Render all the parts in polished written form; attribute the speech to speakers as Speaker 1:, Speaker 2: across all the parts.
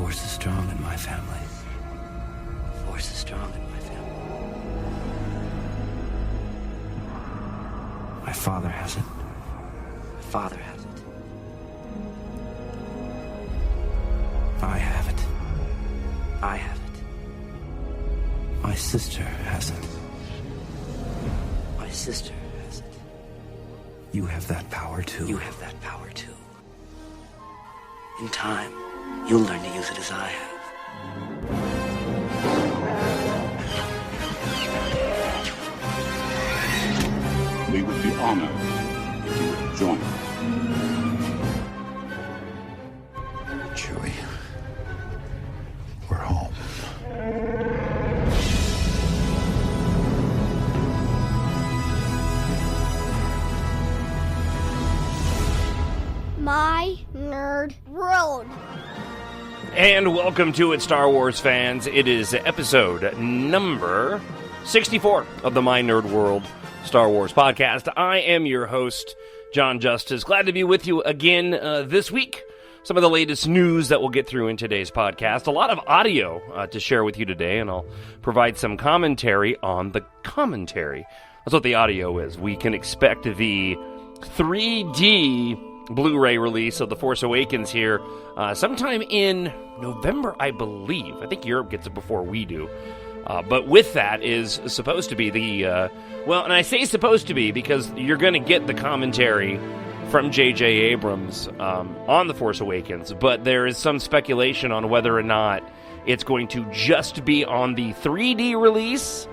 Speaker 1: Force is strong in my family. Force is strong in my family. My father has it. My father has it. I have it. I have it. My sister has it. My sister has it. You have that power too. You have that power too. In time, you'll learn to use it as I have.
Speaker 2: We would be honored if you would join us.
Speaker 3: Chewie, we're home.
Speaker 4: My Nerd World.
Speaker 5: And welcome to it, Star Wars fans. It is episode number 64 of the My Nerd World Star Wars podcast. I am your host, Jon Justice. Glad to be with you again this week. Some of the latest news that we'll get through in today's podcast. A lot of audio to share with you today, and I'll provide some commentary on the commentary. That's what the audio is. We can expect the 3D Blu-ray release of The Force Awakens here sometime in November, I believe. I think Europe gets it before we do. But with that is supposed to be the, well, and I say supposed to be because you're going to get the commentary from J.J. Abrams on The Force Awakens, but there is some speculation on whether or not it's going to just be on the 3D release,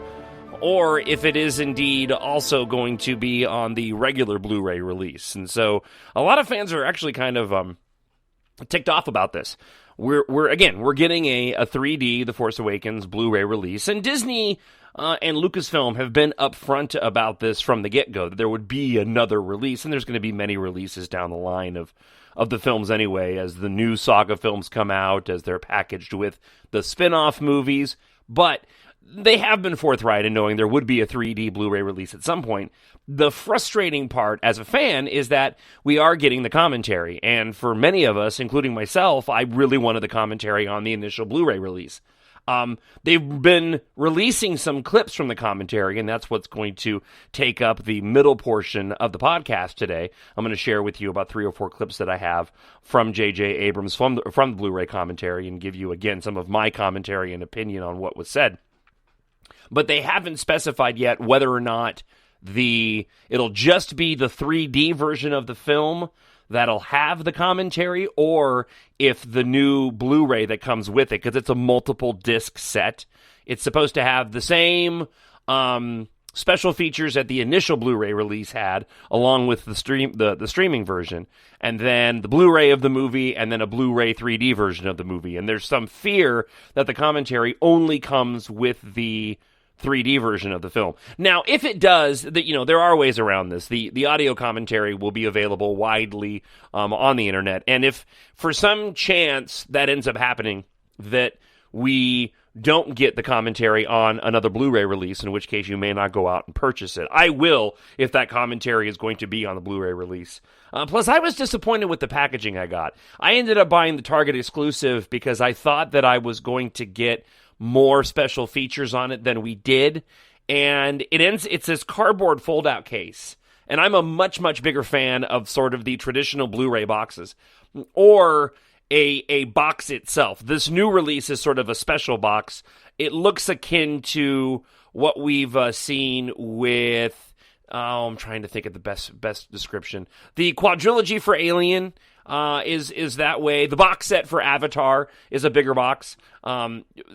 Speaker 5: or if it is indeed also going to be on the regular Blu-ray release. And so a lot of fans are actually kind of ticked off about this. We're getting a 3D The Force Awakens Blu-ray release, and Disney and Lucasfilm have been upfront about this from the get-go, that there would be another release, and there's going to be many releases down the line of the films anyway, as the new saga films come out, as they're packaged with the spin-off movies, but they have been forthright in knowing there would be a 3D Blu-ray release at some point. The frustrating part as a fan is that we are getting the commentary, and for many of us, including myself, I really wanted the commentary on the initial Blu-ray release. They've been releasing some clips from the commentary, and that's what's going to take up the middle portion of the podcast today. I'm going to share with you about 3 or 4 clips that I have from J.J. Abrams from the Blu-ray commentary, and give you, again, some of my commentary and opinion on what was said. But they haven't specified yet whether or not it'll just be the 3D version of the film that'll have the commentary, or if the new Blu-ray that comes with it, because it's a multiple disc set, it's supposed to have the same special features that the initial Blu-ray release had, along with the streaming version, and then the Blu-ray of the movie, and then a Blu-ray 3D version of the movie. And there's some fear that the commentary only comes with the 3D version of the film. Now, if it does, there are ways around this. The audio commentary will be available widely on the internet. And if for some chance that ends up happening, that we don't get the commentary on another Blu-ray release, in which case you may not go out and purchase it. I will, if that commentary is going to be on the Blu-ray release. Plus, I was disappointed with the packaging I got. I ended up buying the Target exclusive because I thought that I was going to get more special features on it than we did, and it's this cardboard fold-out case, and I'm a much, much bigger fan of sort of the traditional Blu-ray boxes, or a box itself. This new release is sort of a special box. It looks akin to what we've seen with, I'm trying to think of the best description. The quadrilogy for Alien is that way. The box set for Avatar is a bigger box.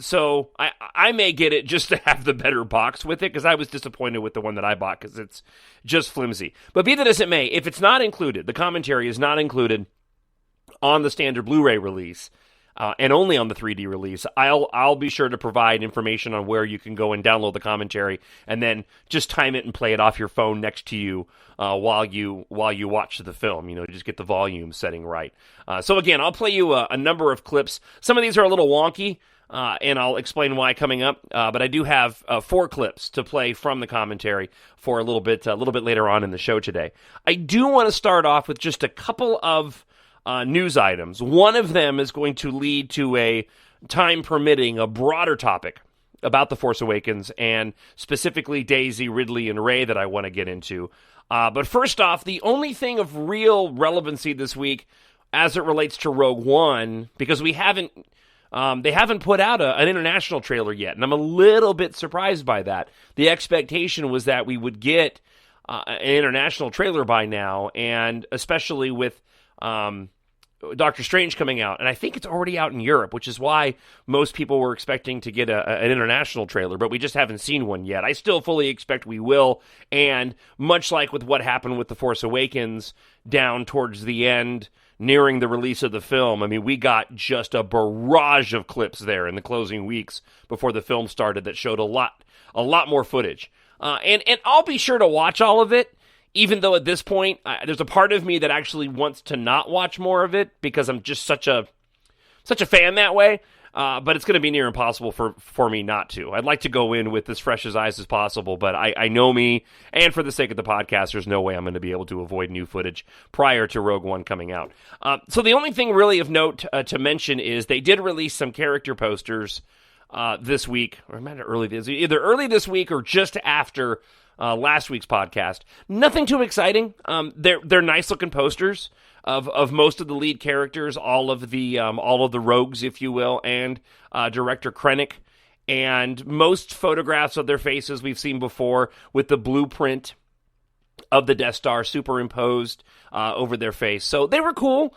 Speaker 5: So I may get it just to have the better box with it, because I was disappointed with the one that I bought because it's just flimsy. But be that as it may, if it's not included, the commentary is not included on the standard Blu-ray release, and only on the 3D release, I'll be sure to provide information on where you can go and download the commentary, and then just time it and play it off your phone next to you while you watch the film. Just get the volume setting right. So again, I'll play you a number of clips. Some of these are a little wonky, and I'll explain why coming up. But I do have 4 clips to play from the commentary for a little bit later on in the show today. I do want to start off with just a couple of news items. One of them is going to lead to a, time permitting, a broader topic about The Force Awakens, and specifically Daisy, Ridley, and Rey that I want to get into. But first off, the only thing of real relevancy this week as it relates to Rogue One, because they haven't put out an international trailer yet, and I'm a little bit surprised by that. The expectation was that we would get an international trailer by now, and especially with Doctor Strange coming out, and I think it's already out in Europe, which is why most people were expecting to get an international trailer, but we just haven't seen one yet. I still fully expect we will, and much like with what happened with The Force Awakens down towards the end, nearing the release of the film, I mean, we got just a barrage of clips there in the closing weeks before the film started that showed a lot more footage. And I'll be sure to watch all of it, even though at this point, there's a part of me that actually wants to not watch more of it because I'm just such a fan that way. But it's going to be near impossible for me not to. I'd like to go in with as fresh as eyes as possible, but I know me, and for the sake of the podcast, there's no way I'm going to be able to avoid new footage prior to Rogue One coming out. So the only thing really of note to mention is they did release some character posters this week, or either early this week or just after last week's podcast. Nothing too exciting. They're nice looking posters of most of the lead characters, all of the rogues, if you will, and director Krennic. And most photographs of their faces we've seen before, with the blueprint of the Death Star superimposed over their face. So they were cool.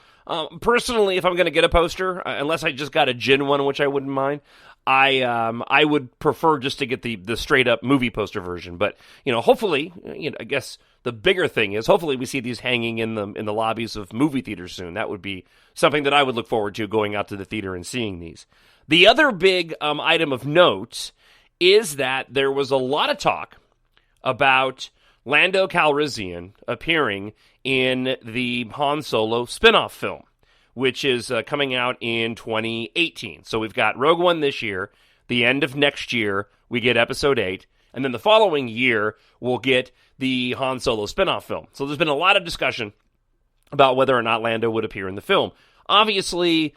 Speaker 5: Personally, if I'm going to get a poster, unless I just got a gin one, which I wouldn't mind, I would prefer just to get the straight up movie poster version. But hopefully, I guess the bigger thing is hopefully we see these hanging in the lobbies of movie theaters soon. That would be something that I would look forward to, going out to the theater and seeing these. The other big item of note is that there was a lot of talk about Lando Calrissian appearing in the Han Solo spin-off film, which is coming out in 2018. So we've got Rogue One this year. The end of next year, we get Episode 8. And then the following year, we'll get the Han Solo spin-off film. So there's been a lot of discussion about whether or not Lando would appear in the film. Obviously,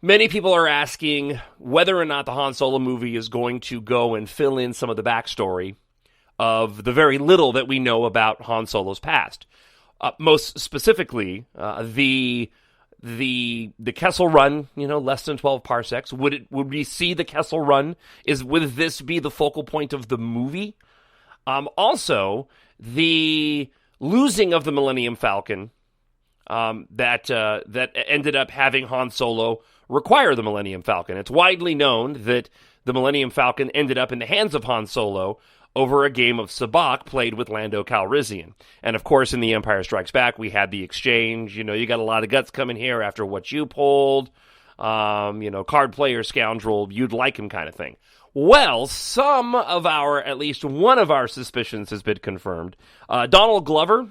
Speaker 5: many people are asking whether or not the Han Solo movie is going to go and fill in some of the backstory of the very little that we know about Han Solo's past. Most specifically, the Kessel Run, less than 12 parsecs. Would we see the Kessel Run? Would this be the focal point of the movie? Also, the losing of the Millennium Falcon that ended up having Han Solo require the Millennium Falcon. It's widely known that the Millennium Falcon ended up in the hands of Han Solo over a game of sabacc played with Lando Calrissian. And of course, in The Empire Strikes Back, we had the exchange. You got a lot of guts coming here after what you pulled. Card player, scoundrel, you'd like him kind of thing. Well, at least one of our suspicions has been confirmed. Donald Glover,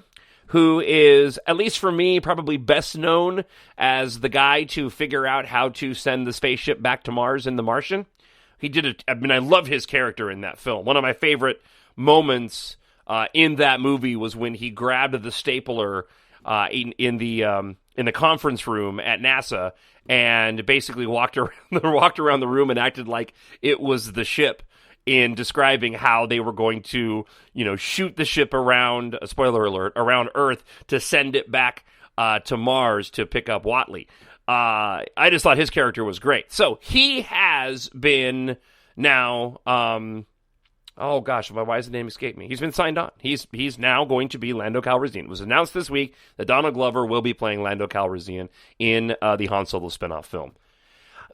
Speaker 5: who is, at least for me, probably best known as the guy to figure out how to send the spaceship back to Mars in The Martian. He did it. I mean, I love his character in that film. One of my favorite moments in that movie was when he grabbed the stapler in the conference room at NASA and basically walked around the room and acted like it was the ship, in describing how they were going to, shoot the ship around, spoiler alert, around Earth to send it back to Mars to pick up Watley. I just thought his character was great. So he has been now, oh gosh, why does the name escape me? He's been signed on. He's now going to be Lando Calrissian. It was announced this week that Donald Glover will be playing Lando Calrissian in the Han Solo spinoff film.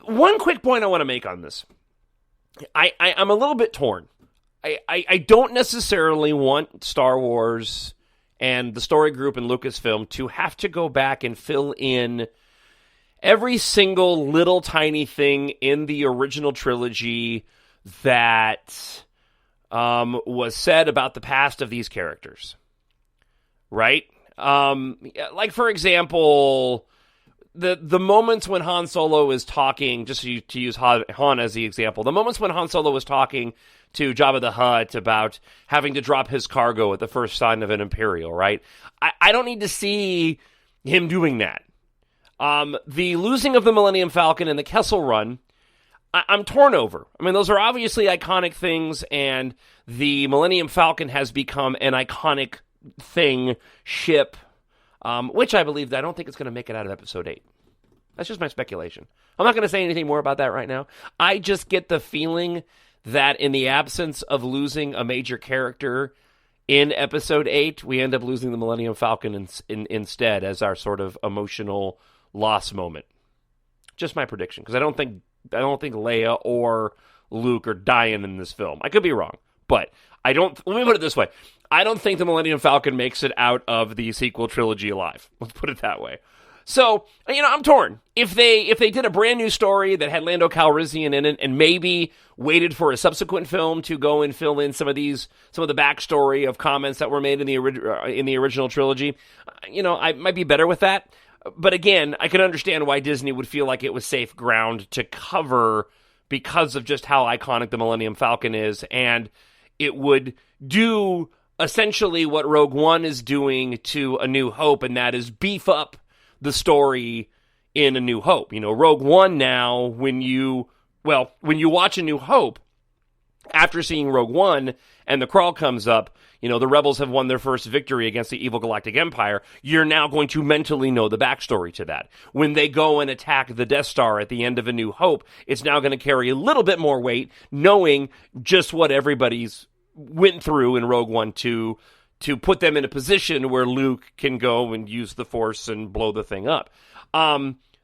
Speaker 5: One quick point I want to make on this. I'm a little bit torn. I don't necessarily want Star Wars and the story group in Lucasfilm to have to go back and fill in every single little tiny thing in the original trilogy that was said about the past of these characters, right? Like, for example, the moments when Han Solo is talking, just to use Han as the example, the moments when Han Solo was talking to Jabba the Hutt about having to drop his cargo at the first sign of an Imperial, right? I don't need to see him doing that. The losing of the Millennium Falcon and the Kessel Run, I'm torn over. I mean, those are obviously iconic things, and the Millennium Falcon has become an iconic ship, which I believe I don't think it's going to make it out of Episode 8. That's just my speculation. I'm not going to say anything more about that right now. I just get the feeling that in the absence of losing a major character in Episode 8, we end up losing the Millennium Falcon instead as our sort of emotional loss moment. Just my prediction, because I don't think Leia or Luke are dying in this film. I could be wrong, but let me put it this way. I don't think the Millennium Falcon makes it out of the sequel trilogy alive. Let's put it that way. So, I'm torn. If they did a brand new story that had Lando Calrissian in it and maybe waited for a subsequent film to go and fill in some of the backstory of comments that were made in the original trilogy, I might be better with that. But again, I can understand why Disney would feel like it was safe ground to cover because of just how iconic the Millennium Falcon is, and it would do essentially what Rogue One is doing to A New Hope, and that is beef up the story in A New Hope. Rogue One now, when you watch A New Hope, after seeing Rogue One and the crawl comes up, the rebels have won their first victory against the evil Galactic Empire, you're now going to mentally know the backstory to that. When they go and attack the Death Star at the end of A New Hope, it's now going to carry a little bit more weight, knowing just what everybody's went through in Rogue One to put them in a position where Luke can go and use the Force and blow the thing up.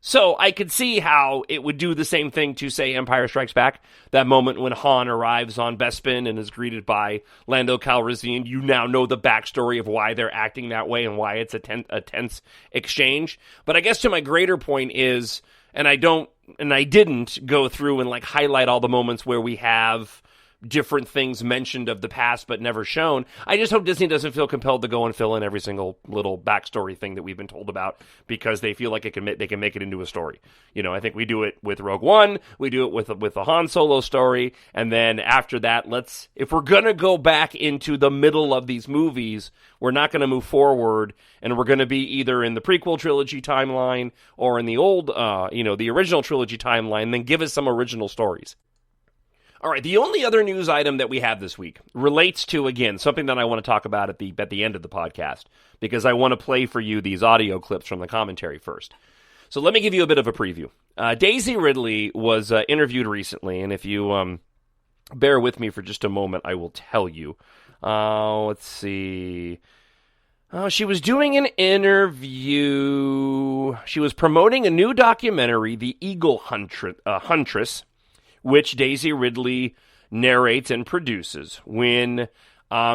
Speaker 5: So I could see how it would do the same thing to, say, Empire Strikes Back. That moment when Han arrives on Bespin and is greeted by Lando Calrissian, you now know the backstory of why they're acting that way and why it's a tense exchange. But I guess to my greater point is, and I didn't go through and highlight all the moments where we have different things mentioned of the past but never shown. I just hope Disney doesn't feel compelled to go and fill in every single little backstory thing that we've been told about because they feel like they can make it into a story. I think we do it with Rogue One, we do it with the Han Solo story, and then after that, if we're going to go back into the middle of these movies, we're not going to move forward, and we're going to be either in the prequel trilogy timeline or in the old, the original trilogy timeline, then give us some original stories. All right, the only other news item that we have this week relates to, again, something that I want to talk about at the end of the podcast, because I want to play for you these audio clips from the commentary first. So let me give you a bit of a preview. Daisy Ridley was interviewed recently, and if you bear with me for just a moment, I will tell you. Let's see. She was doing an interview. She was promoting a new documentary, The Eagle Huntress, which Daisy Ridley narrates and produces, when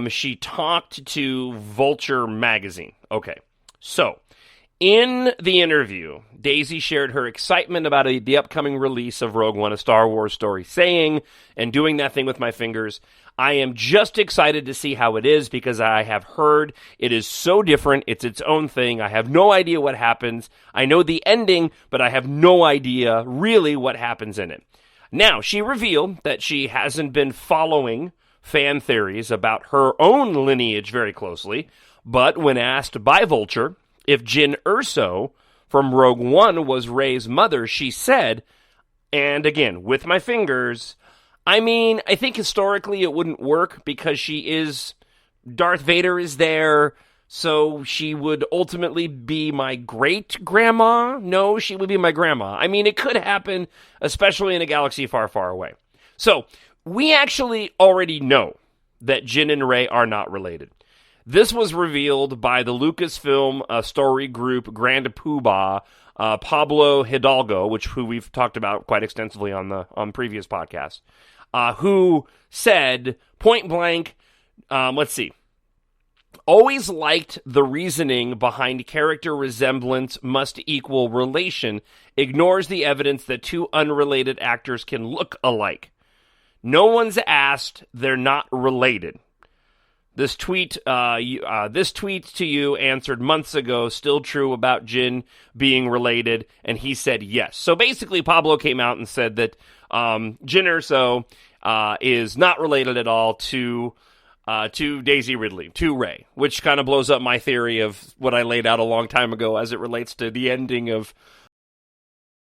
Speaker 5: she talked to Vulture magazine. Okay, so in the interview, Daisy shared her excitement about the upcoming release of Rogue One, A Star Wars Story, saying, and doing that thing with my fingers, I am just excited to see how it is because I have heard it is so different. It's its own thing. I have no idea what happens. I know the ending, but I have no idea really what happens in it. Now, she revealed that she hasn't been following fan theories about her own lineage very closely, but when asked by Vulture if Jyn Erso from Rogue One was Rey's mother, she said, and again, with my fingers, I think historically it wouldn't work because Darth Vader is there, so she would ultimately be my great-grandma? No, she would be my grandma. It could happen, especially in a galaxy far, far away. So, we actually already know that Jyn and Rey are not related. This was revealed by the Lucasfilm story group Grand Poobah, Pablo Hidalgo, who we've talked about quite extensively on previous podcasts, who said, point blank, let's see, always liked the reasoning behind character resemblance must equal relation, ignores the evidence that two unrelated actors can look alike. No one's asked, they're not related. This tweet to you answered months ago, still true about Jyn being related, and he said yes. So basically, Pablo came out and said that Jyn Erso is not related at all to Daisy Ridley, to Rey, which kind of blows up my theory of what I laid out a long time ago as it relates to the ending of